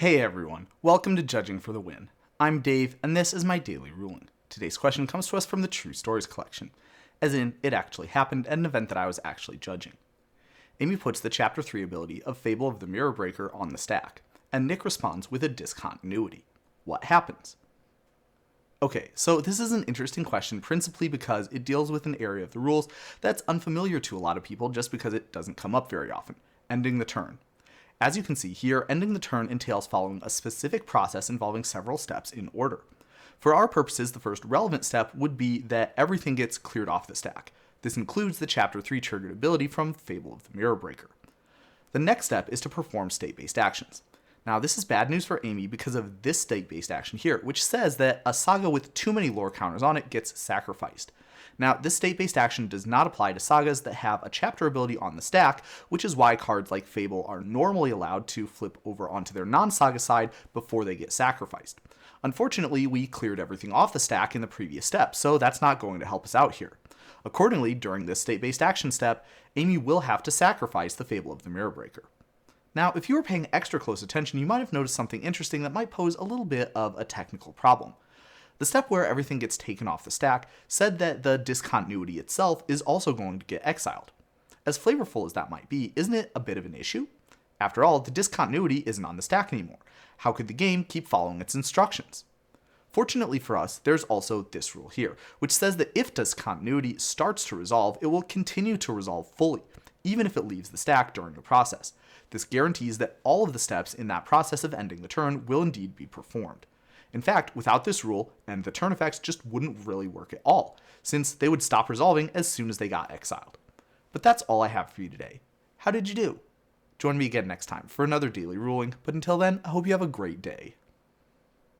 Hey everyone, welcome to Judging for the Win. I'm Dave, and this is my daily ruling. Today's question comes to us from the True Stories collection, as in, it actually happened at an event that I was actually judging. Amy puts the Chapter 3 ability of Fable of the Mirror Breaker on the stack, and Nick responds with a discontinuity. What happens? Okay, so this is an interesting question principally because it deals with an area of the rules that's unfamiliar to a lot of people just because it doesn't come up very often, ending the turn. As you can see here, ending the turn entails following a specific process involving several steps in order. For our purposes, the first relevant step would be that everything gets cleared off the stack. This includes the Chapter 3 triggered ability from Fable of the Mirror Breaker. The next step is to perform state-based actions. Now, this is bad news for Amy because of this state-based action here, which says that a saga with too many lore counters on it gets sacrificed. Now, this state-based action does not apply to sagas that have a chapter ability on the stack, which is why cards like Fable are normally allowed to flip over onto their non-saga side before they get sacrificed. Unfortunately, we cleared everything off the stack in the previous step, so that's not going to help us out here. Accordingly, during this state-based action step, Amy will have to sacrifice the Fable of the Mirror Breaker. Now, if you were paying extra close attention, you might have noticed something interesting that might pose a little bit of a technical problem. The step where everything gets taken off the stack said that the discontinuity itself is also going to get exiled. As flavorful as that might be, isn't it a bit of an issue? After all, the discontinuity isn't on the stack anymore. How could the game keep following its instructions? Fortunately for us, there's also this rule here, which says that if discontinuity starts to resolve, it will continue to resolve fully, even if it leaves the stack during the process. This guarantees that all of the steps in that process of ending the turn will indeed be performed. In fact, without this rule, end the turn effects just wouldn't really work at all, since they would stop resolving as soon as they got exiled. But that's all I have for you today. How did you do? Join me again next time for another daily ruling, but until then, I hope you have a great day.